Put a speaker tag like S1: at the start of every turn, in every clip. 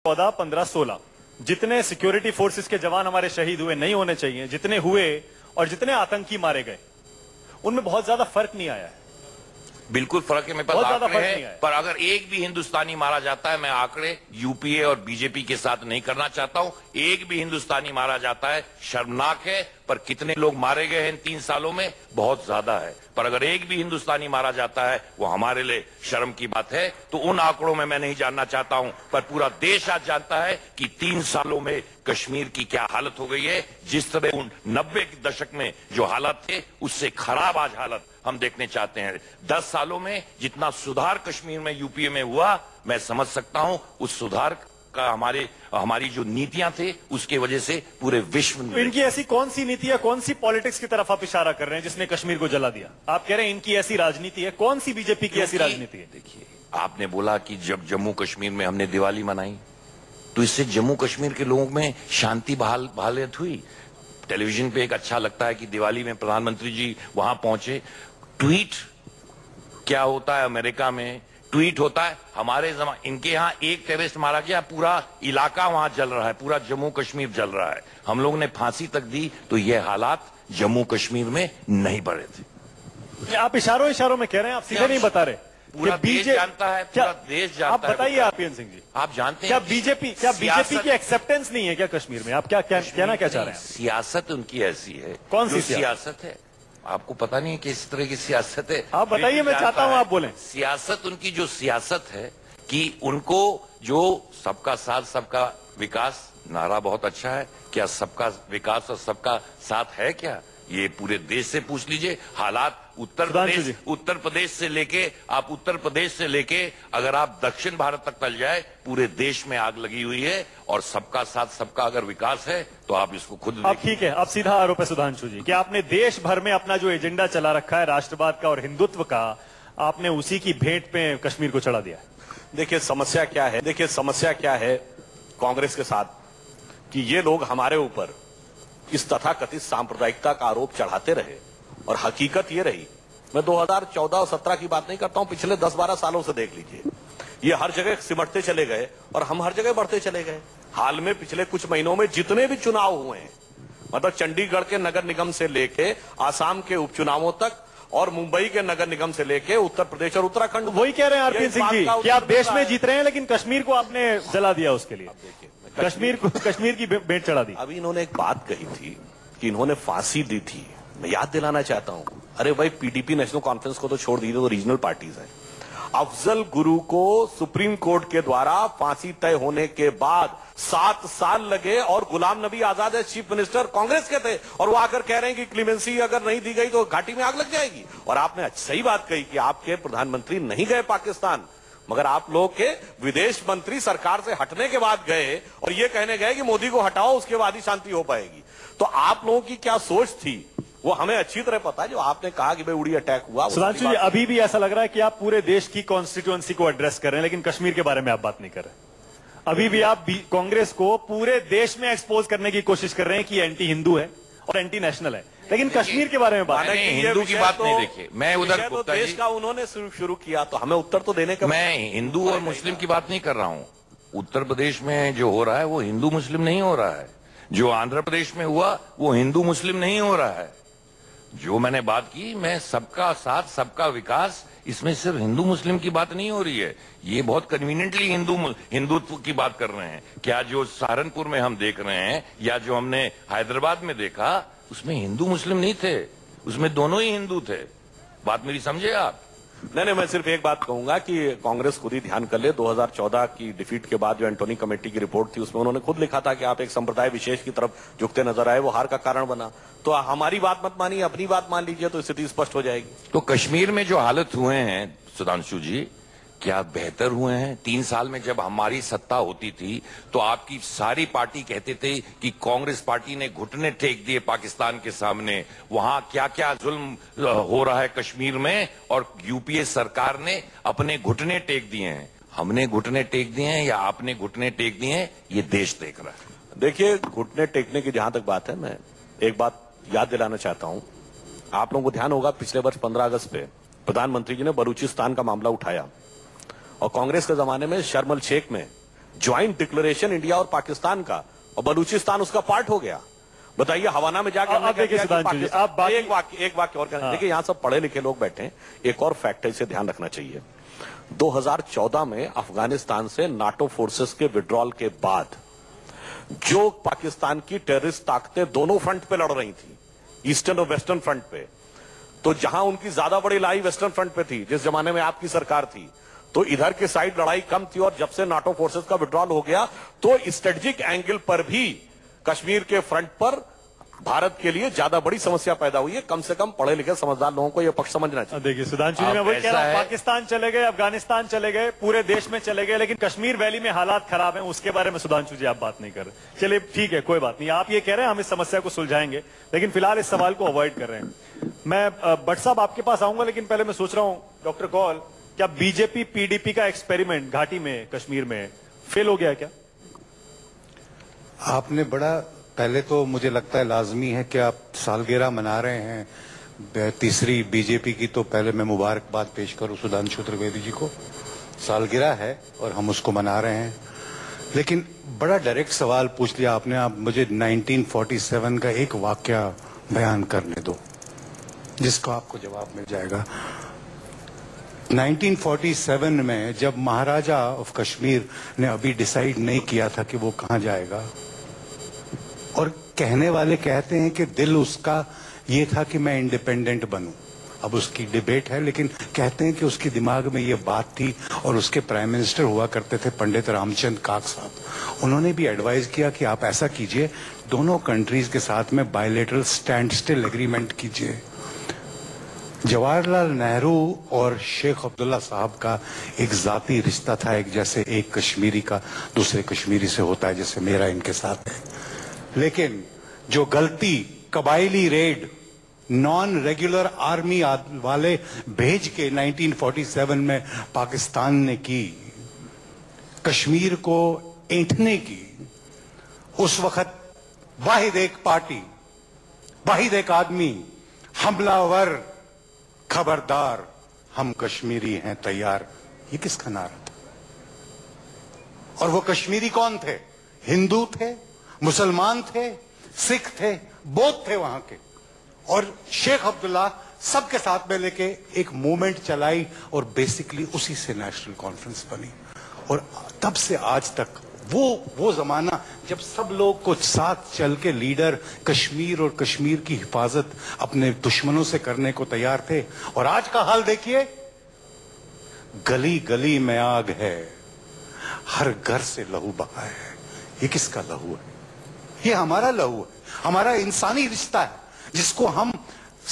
S1: 14, 15, 16 जितने security forces के जवान हमारे शहीद हुए नहीं होने चाहिए, जितने हुए और जितने आतंकी मारे गए, उनमें बहुत ज्यादा फर्क नहीं आया है।
S2: बिल्कुल फर्क है, मेरे पास आंकड़े हैं, पर अगर एक भी हिंदुस्तानी मारा जाता है, मैं आंकड़े यूपीए और बीजेपी के साथ नहीं करना चाहता हूं, एक भी हिंदुस्तानी मारा जाता है शर्मनाक है, पर कितने लोग मारे गए हैं इन 3 सालों में, बहुत ज्यादा है। पर अगर एक भी हिंदुस्तानी मारा जाता है, वो हमारे लिए शर्म की बात है। तो उन आंकड़ों में मैं नहीं जानना चाहता हूं, पर पूरा देश आज जानता है कि 3 सालों में कश्मीर की क्या हालत हो गई है। जिस तरह उन 90 के दशक में जो हालत थे, उससे खराब आज हालत हम देखने चाहते हैं। 10 सालों में जितना सुधार कश्मीर में यूपीए में हुआ, मैं समझ सकता हूं उस सुधार का हमारी जो नीतियां थे उसके वजह से पूरे विश्व में।
S1: इनकी ऐसी कौन सी नीति है, कौन सी पॉलिटिक्स की तरफ आप इशारा कर रहे हैं जिसने कश्मीर को जला दिया? आप कह रहे हैं इनकी ऐसी राजनीति है, कौन सी बीजेपी की ऐसी राजनीति है?
S2: देखिए, आपने बोला कि जब जम्मू कश्मीर में हमने दिवाली मनाई, तो इससे जम्मू कश्मीर के लोगों में शांति बहालियत हुई। टेलीविजन पे एक अच्छा लगता है कि दिवाली में प्रधानमंत्री जी वहां पहुंचे। ट्वीट क्या होता है अमेरिका में, ट्वीट होता है। हमारे इनके यहाँ एक टेररिस्ट मारा गया, पूरा इलाका वहां जल रहा है, पूरा जम्मू कश्मीर जल रहा है। हम लोगों ने फांसी तक दी, तो ये हालात जम्मू कश्मीर में नहीं बढ़े थे।
S1: आप इशारों में कह रहे हैं, आप सीधे नहीं बता रहे।
S2: पूरा देश जानता है, पूरा देश जानता है।
S1: आप बताइए आरपीएन सिंह जी,
S2: आप जानते हैं
S1: क्या बीजेपी की एक्सेप्टेंस नहीं है क्या कश्मीर में? आप क्या कहना क्या चाह रहे हैं?
S2: सियासत उनकी ऐसी है।
S1: कौन सी
S2: सियासत है? आपको पता नहीं है किस तरह की सियासत है?
S1: आप बताइए, मैं चाहता हूं आप बोलें।
S2: सियासत उनकी जो सियासत है कि उनको जो सबका साथ सबका विकास नारा बहुत अच्छा है। क्या सबका विकास और सबका साथ है क्या? ये पूरे देश से पूछ लीजिए। हालात उत्तर प्रदेश से लेके अगर आप दक्षिण भारत तक चल जाए, पूरे देश में आग लगी हुई है। और सबका साथ सबका अगर विकास है तो आप इसको खुद
S1: अब ठीक है, अब सीधा आरोप है सुधांशु जी कि आपने देश भर में अपना जो एजेंडा चला रखा है राष्ट्रवाद का और हिंदुत्व का, आपने उसी की भेंट पे कश्मीर को चढ़ा दिया।
S3: देखिए समस्या क्या है कांग्रेस के साथ, कि ये लोग हमारे ऊपर इस तथाकथित सांप्रदायिकता का आरोप चढ़ाते रहे, और हकीकत ये रही, मैं 2014 और 17 की बात नहीं करता हूं, पिछले 10-12 सालों से देख लीजिए, ये हर जगह सिमटते चले गए और हम हर जगह बढ़ते चले गए। हाल में पिछले कुछ महीनों में जितने भी चुनाव हुए हैं, मतलब चंडीगढ़ के नगर निगम से लेके आसाम के उपचुनावों तक और मुंबई के नगर निगम से लेके उत्तर प्रदेश और उत्तराखंड,
S1: वही कह रहे हैं आरपीएन सिंह जी कि आप देश में जीत रहे हैं, लेकिन कश्मीर को आपने जला दिया। उसके लिए कश्मीर की भेंट चढ़ा दी।
S3: अभी इन्होंने एक बात कही थी कि इन्होंने फांसी दी थी। मैं याद दिलाना चाहता हूं, अरे भाई पीडीपी नेशनल कॉन्फ्रेंस को तो छोड़ दीजिए, तो रीजनल पार्टीज हैं। अफजल गुरु को सुप्रीम कोर्ट के द्वारा फांसी तय होने के बाद 7 साल लगे, और Ghulam Nabi Azad as chief minister Congress के थे, और वो आकर कह रहे हैं कि क्लीमेंसी अगर नहीं दी गई तो घाटी में आग लग जाएगी। और आपने सही बात कही कि आपके प्रधानमंत्री नहीं गए पाकिस्तान, मगर आप लोग के विदेश मंत्री सरकार से हटने के बाद गए और ये कहने गए कि मोदी को हटाओ, उसके बाद ही शांति हो पाएगी। तो आप लोगों की क्या सोच थी वो हमें अच्छी तरह पता है। जो आपने कहा कि भाई उड़ी अटैक हुआ,
S1: सुधांशु जी अभी भी ऐसा लग रहा है कि आप पूरे देश की कॉन्स्टिट्यूएंसी को एड्रेस कर रहे हैं, लेकिन कश्मीर के बारे में आप बात नहीं कर रहे। अभी भी आप कांग्रेस को पूरे देश में एक्सपोज करने की कोशिश कर रहे हैं कि एंटी हिंदू है और एंटी नेशनल है, लेकिन कश्मीर के बारे में बात
S2: नहीं। हिंदू की बात नहीं। देखिए, मैं उधर
S3: तो देश का उन्होंने शुरू किया, तो हमें उत्तर तो देने का।
S2: मैं हिंदू और मुस्लिम की बात नहीं कर रहा हूं। उत्तर प्रदेश में जो हो रहा है वो हिंदू मुस्लिम नहीं हो रहा है। जो आंध्र प्रदेश में हुआ वो हिंदू मुस्लिम नहीं हो रहा है। जो मैंने बात की, मैं सबका साथ सबका विकास, इसमें सिर्फ हिंदू मुस्लिम की बात नहीं हो रही है। ये बहुत कन्वीनियंटली हिंदुत्व की बात कर रहे हैं। क्या जो सहारनपुर में हम देख रहे हैं या जो हमने हैदराबाद में देखा, उसमें हिंदू मुस्लिम नहीं थे, उसमें दोनों ही हिंदू थे। बात मेरी समझे आप?
S3: नहीं, मैं सिर्फ एक बात कहूंगा कि कांग्रेस खुद ही ध्यान कर ले। 2014 की डिफीट के बाद जो एंटोनी कमेटी की रिपोर्ट थी, उसमें उन्होंने खुद लिखा था कि आप एक संप्रदाय विशेष की तरफ झुकते नजर आए, वो हार का कारण बना। तो हमारी बात मत मानिए, अपनी बात मान लीजिए, तो स्थिति स्पष्ट हो जाएगी।
S2: तो कश्मीर में जो हालत हुए हैं सुधांशु जी, क्या बेहतर हुए हैं? 3 साल में जब हमारी सत्ता होती थी तो आपकी सारी पार्टी कहते थे कि कांग्रेस पार्टी ने घुटने टेक दिए पाकिस्तान के सामने। वहां क्या क्या जुल्म हो रहा है कश्मीर में, और यूपीए सरकार ने अपने घुटने टेक दिए हैं। हमने घुटने टेक दिए हैं या आपने घुटने टेक दिए हैं, ये देश देख रहा है।
S3: देखिए, घुटने टेकने की जहां तक बात है, मैं एक बात याद दिलाना चाहता हूं। आप लोगों को ध्यान होगा, पिछले वर्ष 15 अगस्त पे प्रधानमंत्री जी ने बलूचिस्तान का मामला उठाया, और कांग्रेस के जमाने में शर्म अल शेख में ज्वाइंट डिक्लेरेशन इंडिया और पाकिस्तान का, और बलूचिस्तान उसका पार्ट हो गया। बताइए हवाना में जाकर एक वाक्य और कहना। देखिए यहां सब पढ़े लिखे लोग बैठे हैं, एक और फैक्ट है, इसे ध्यान रखना चाहिए। 2014 में अफगानिस्तान से नाटो फोर्सेस के विड्रॉल के बाद जो पाकिस्तान की टेररिस्ट ताकतें दोनों फ्रंट पे लड़ रही थी, ईस्टर्न और वेस्टर्न फ्रंट पे, तो जहां उनकी ज्यादा बड़ी लड़ाई वेस्टर्न फ्रंट पे थी, जिस जमाने में आपकी सरकार थी, तो इधर की साइड लड़ाई कम थी। और जब से नाटो फोर्सेस का विड्रॉल हो गया तो स्ट्रेटेजिक एंगल पर भी कश्मीर के फ्रंट पर भारत के लिए ज्यादा बड़ी समस्या पैदा हुई है। कम से कम पढ़े लिखे समझदार लोगों को यह पक्ष समझना चाहिए।
S1: देखिए सुधांशु जी, मैं वही कह रहा हूं, पाकिस्तान चले गए, अफगानिस्तान चले गए, पूरे देश में चले गए, लेकिन कश्मीर वैली में हालात खराब हैं, उसके बारे में सुधांशु जी आप बात नहीं कर रहे। चलिए ठीक है, कोई बात नहीं, आप ये कह रहे हैं हम इस समस्या को सुलझाएंगे, लेकिन फिलहाल इस सवाल को अवॉइड कर रहे हैं। मैं भट्ट साहब आपके पास आऊंगा, लेकिन पहले मैं सोच रहा हूं डॉक्टर कौल, क्या बीजेपी पीडीपी का एक्सपेरिमेंट घाटी में, कश्मीर में फेल हो गया क्या?
S4: आपने बड़ा, पहले तो मुझे लगता है लाजमी है कि आप सालगिरह मना रहे हैं तीसरी बीजेपी की, तो पहले मैं मुबारकबाद पेश करूं सुधांशु त्रिवेदी जी को। सालगिरह है और हम उसको मना रहे हैं, लेकिन बड़ा डायरेक्ट सवाल पूछ लिया आपने। आप मुझे 1947 का एक वाकया बयान करने दो जिसको आपको जवाब मिल जाएगा। 1947 में जब महाराजा ऑफ कश्मीर ने अभी डिसाइड नहीं किया था कि वो कहां जाएगा, और कहने वाले कहते हैं कि दिल उसका ये था कि मैं इंडिपेंडेंट बनूं, अब उसकी डिबेट है, लेकिन कहते हैं कि उसके दिमाग में ये बात थी। और उसके प्राइम मिनिस्टर हुआ करते थे पंडित रामचंद्र काक साहब, उन्होंने भी एडवाइज किया कि आप ऐसा कीजिए, दोनों कंट्रीज के साथ में बायलैटरल स्टैंड स्टिल एग्रीमेंट कीजिए। जवाहरलाल नेहरू और शेख अब्दुल्ला साहब का एक जाती रिश्ता था, एक जैसे एक कश्मीरी का दूसरे कश्मीरी से होता है, जैसे मेरा इनके साथ है। लेकिन जो गलती कबायली रेड, नॉन रेगुलर आर्मी वाले भेज के 1947 में पाकिस्तान ने की, कश्मीर को ऐंठने की, उस वक्त वाहिद एक पार्टी, वाहिद एक आदमी, हमलावर, खबरदार, हम कश्मीरी हैं तैयार, ये किसका नारा था? और वो कश्मीरी कौन थे? हिंदू थे, मुसलमान थे, सिख थे, बौद्ध थे वहां के। और शेख अब्दुल्ला सबके साथ में लेके एक मूवमेंट चलाई और बेसिकली उसी से नेशनल कॉन्फ्रेंस बनी। और तब से आज तक वो जमाना जब सब लोग को साथ चल के लीडर कश्मीर और कश्मीर की हिफाजत अपने दुश्मनों से करने को तैयार थे। और आज का हाल देखिए, गली गली में आग है, हर घर से लहू बहा है। ये किसका लहू है? ये हमारा लहू है, हमारा इंसानी रिश्ता है, जिसको हम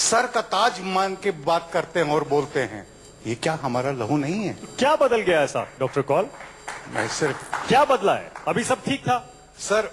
S4: सर का ताज मान के बात करते हैं और बोलते हैं। ये क्या हमारा लहू नहीं है?
S1: क्या बदल गया ऐसा डॉक्टर कौल?
S4: मैं सिर्फ,
S1: क्या बदला है? अभी सब ठीक था
S4: सर।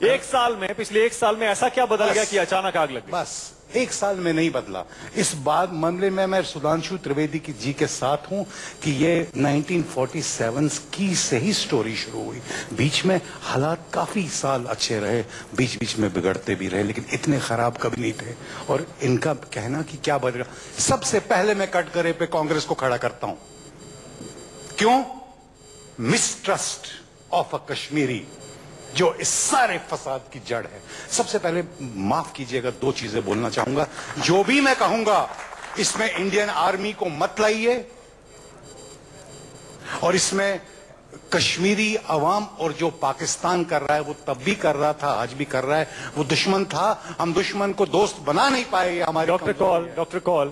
S1: एक साल में, पिछले एक साल में ऐसा क्या बदल गया कि अचानक आग लग गई?
S4: बस एक साल में नहीं बदला। इस बात मामले में मैं सुधांशु त्रिवेदी की जी के साथ हूं कि ये 1947 की से ही स्टोरी शुरू हुई। बीच में हालात काफी साल अच्छे रहे, बीच बीच में बिगड़ते भी रहे, लेकिन इतने खराब कभी नहीं थे। और इनका कहना कि क्या बदला, सबसे पहले मैं कटघरे पे कांग्रेस को खड़ा करता हूं। क्यों? मिसट्रस्ट ऑफ अ कश्मीरी, जो इस सारे फसाद की जड़ है। सबसे पहले माफ कीजिएगा, दो चीजें बोलना चाहूंगा। जो भी मैं कहूंगा इसमें इंडियन आर्मी को मत लाइए, और इसमें कश्मीरी अवाम और जो पाकिस्तान कर रहा है वो तब भी कर रहा था, आज भी कर रहा है। वो दुश्मन था, हम दुश्मन को दोस्त बना नहीं पाए हमारे।
S1: डॉक्टर कौल,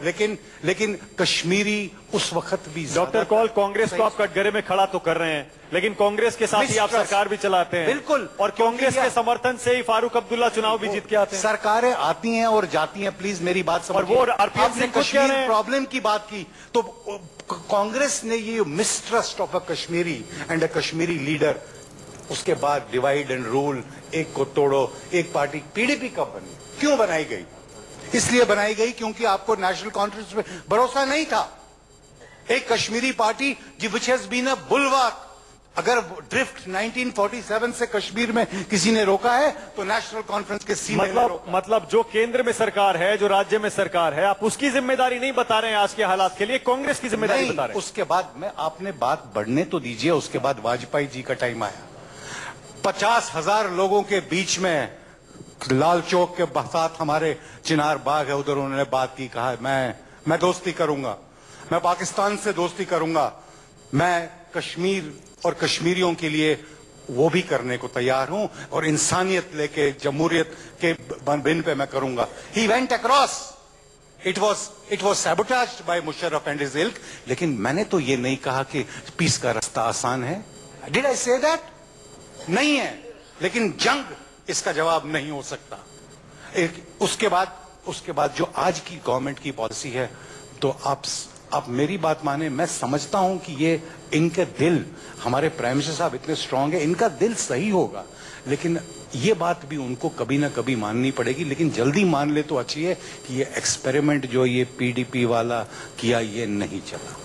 S4: लेकिन कश्मीरी उस वक्त भी।
S1: डॉक्टर कौल, कांग्रेस को आप कटघरे में खड़ा तो कर रहे हैं, लेकिन कांग्रेस के साथ ही आप सरकार भी चलाते हैं।
S4: बिल्कुल,
S1: और कांग्रेस के समर्थन से ही फारूक अब्दुल्ला चुनाव भी जीत के आते हैं।
S4: सरकारें आती हैं और जाती हैं, प्लीज मेरी बात समझिए।
S1: और वो आरपीएफ से
S4: कश्मीर प्रॉब्लम की बात की, तो कांग्रेस ने ये mistrust of a Kashmiri and a Kashmiri leader, उसके बाद डिवाइड एंड रूल, एक को तोड़ो, एक पार्टी। पीडीपी कब बनी? क्यों बनाई गई? इसलिए बनाई गई क्योंकि आपको नेशनल कॉन्फ्रेंस पे भरोसा नहीं था। एक Kashmiri party which has been a bulwark. अगर ड्रिफ्ट 1947 से कश्मीर में किसी ने रोका है तो नेशनल कॉन्फ्रेंस के सीने
S1: मतलब जो केंद्र में सरकार है, जो राज्य में सरकार है, आप उसकी जिम्मेदारी नहीं बता रहे हैं आज के हालात के लिए, कांग्रेस की जिम्मेदारी बता रहे हैं।
S4: उसके बाद में आपने बात बढ़ने तो दीजिए, उसके बाद वाजपेयी जी का टाइम आया। 50,000 लोगों के बीच में लाल चौक के साथ हमारे चिनार बाग है, उधर उन्होंने बात की, कहा मैं दोस्ती करूंगा, मैं पाकिस्तान से दोस्ती करूंगा, मैं कश्मीर और कश्मीरियों के लिए वो भी करने को तैयार हूं और इंसानियत लेके जमहूरियत के बिन पे मैं करूंगा. He went across. It was sabotaged by Musharraf and his ilk. लेकिन मैंने तो ये नहीं कहा कि पीस का रास्ता आसान है. Did I say that? नहीं है. लेकिन जंग इसका जवाब नहीं हो सकता. उसके बाद जो आज की गवर्नमेंट की पॉलिसी है, तो आप मेरी बात माने, मैं समझता हूं कि ये इनके दिल, हमारे प्राइम मिनिस्टर साहब इतने स्ट्रांग है, इनका दिल सही होगा, लेकिन ये बात भी उनको कभी ना कभी माननी पड़ेगी. लेकिन जल्दी मान ले तो अच्छी है कि ये एक्सपेरिमेंट जो ये पीडीपी वाला किया, ये नहीं चला.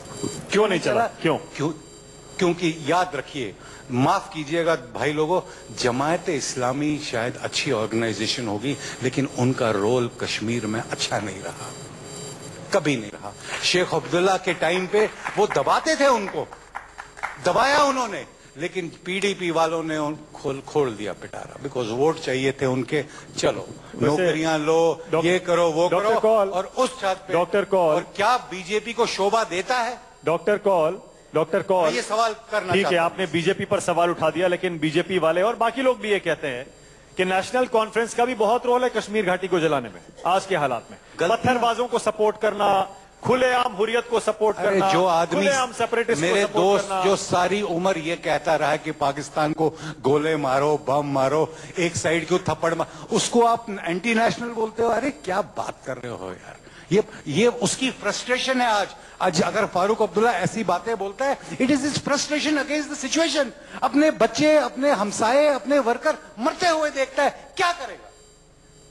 S1: क्यों नहीं चला?
S4: क्योंकि याद रखिए, माफ कीजिएगा भाई लोगों, जमायत इस्लामी शायद अच्छी ऑर्गेनाइजेशन होगी, लेकिन उनका रोल कश्मीर में अच्छा नहीं रहा, कभी नहीं रहा. शेख अब्दुल्ला के टाइम पे वो दबाते थे, उनको दबाया उन्होंने, लेकिन पीडीपी वालों ने खोल दिया पिटारा. बिकॉज वोट चाहिए थे उनके. चलो नौकरियां लो, ये करो, वो करो, और उस छत पे
S1: डॉक्टर कॉल,
S4: और क्या बीजेपी को शोभा देता है?
S1: डॉक्टर कॉल,
S4: ये सवाल करना
S1: ठीक है, आपने बीजेपी पर सवाल उठा दिया, लेकिन बीजेपी वाले और बाकी लोग भी ये कहते हैं कि नेशनल कॉन्फ्रेंस का भी बहुत रोल है कश्मीर घाटी को जलाने में. आज के हालात में पत्थरबाजों को सपोर्ट करना, खुलेआम हुर्रियत को सपोर्ट करना,
S4: जो आदमी,
S1: सेपरेटिस्ट
S4: मेरे दोस्त जो सारी उम्र ये कहता रहा है कि पाकिस्तान को गोले मारो, बम मारो, एक साइड को थप्पड़ मारो, उसको आप एंटी नेशनल बोलते हो? अरे क्या बात कर रहे हो यार. ये उसकी फ्रस्ट्रेशन है. आज अगर फारूक अब्दुल्ला ऐसी बातें बोलता है, it is his frustration against the situation. अपने बच्चे, अपने हमसाए, अपने वर्कर मरते हुए देखता है, क्या करेगा,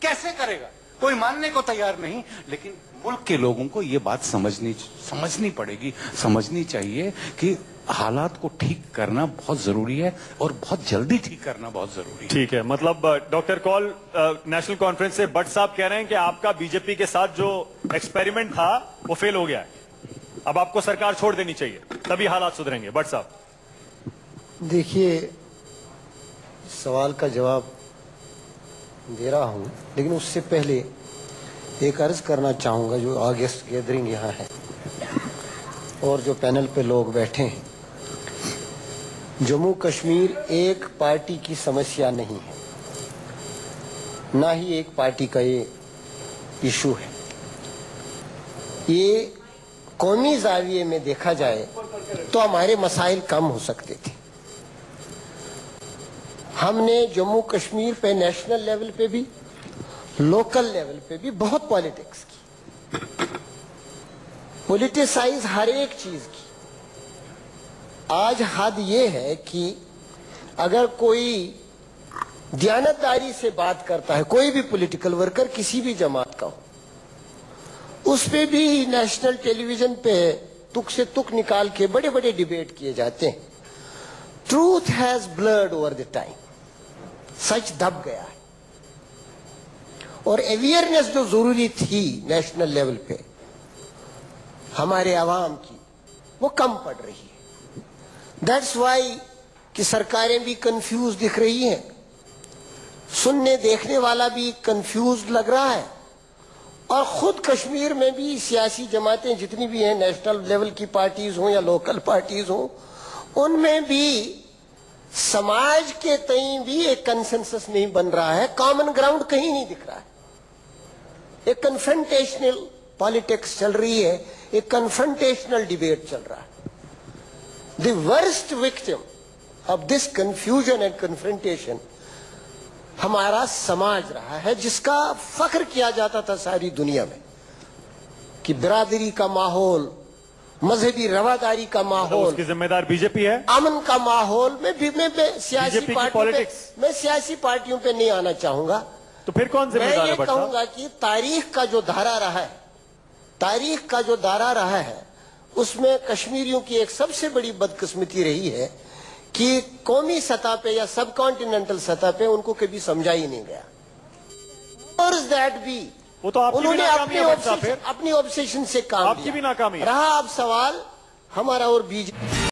S4: कैसे करेगा? कोई मानने को तैयार नहीं. लेकिन मुल्क के लोगों को ये बात समझनी पड़ेगी, समझनी चाहिए कि हालात को ठीक करना बहुत जरूरी है और बहुत जल्दी ठीक करना बहुत जरूरी है.
S1: ठीक है, मतलब डॉक्टर कॉल, नेशनल कॉन्फ्रेंस से भट्ट साहब कह रहे हैं कि आपका बीजेपी के साथ जो एक्सपेरिमेंट था वो फेल हो गया है, अब आपको सरकार छोड़ देनी चाहिए, तभी हालात सुधरेंगे. भट्ट साहब,
S5: देखिए, सवाल का जवाब दे रहा हूं, लेकिन उससे पहले एक अर्ज करना चाहूंगा. जो ऑगस्ट गैदरिंग यहाँ है और जो पैनल पे लोग बैठे हैं, जम्मू कश्मीर एक पार्टी की समस्या नहीं है, ना ही एक पार्टी का ये इशू है. ये कौमी जाविये में देखा जाए तो हमारे मसाइल कम हो सकते थे. हमने जम्मू कश्मीर पे नेशनल लेवल पे भी, लोकल लेवल पे भी बहुत पॉलिटिक्स की, पॉलिटिसाइज हर एक चीज की. आज हद ये है कि अगर कोई दयानतदारी से बात करता है, कोई भी पॉलिटिकल वर्कर किसी भी जमात का हो, उस पे भी नेशनल टेलीविजन पे तुक से तुक निकाल के बड़े बड़े डिबेट किए जाते हैं. Truth has blurred over the time. सच दब गया है और अवेयरनेस जो जरूरी थी नेशनल लेवल पे हमारे आवाम की, वो कम पड़ रही है. दैट्स वाई कि सरकारें भी कंफ्यूज दिख रही हैं, सुनने देखने वाला भी कंफ्यूज लग रहा है, और खुद कश्मीर में भी सियासी जमातें जितनी भी हैं, नेशनल लेवल की पार्टीज हों या लोकल पार्टीज हों, उनमें भी समाज के तई भी एक कंसेंसस नहीं बन रहा है, कॉमन ग्राउंड कहीं नहीं दिख रहा है. एक कन्फ्रंटेशनल पॉलिटिक्स चल रही है, एक कन्फ्रंटेशनल डिबेट चल रहा है. The worst victim of this confusion and confrontation हमारा समाज रहा है, जिसका फख्र किया जाता था सारी दुनिया में कि बिरादरी का माहौल, मजहबी रवादारी का माहौल,
S1: उसकी जिम्मेदार बीजेपी है.
S5: अमन का माहौल में मैं सियासी पार्टियों पे नहीं आना चाहूंगा.
S1: तो फिर कौन जिम्मेदार है?
S5: मैं ये कहूंगा कि तारीख का जो धारा रहा है, उसमें कश्मीरियों की एक सबसे बड़ी बदकिस्मती रही है कि कौमी सतह पे या सब कॉन्टिनेंटल सतह पे उनको कभी समझा ही नहीं गया. और दैट भी
S1: वो तो
S5: उन्होंने अपनी ऑब्सेशन से काम
S1: आपकी भी नाकामी
S5: रहा. अब सवाल हमारा और बीजेपी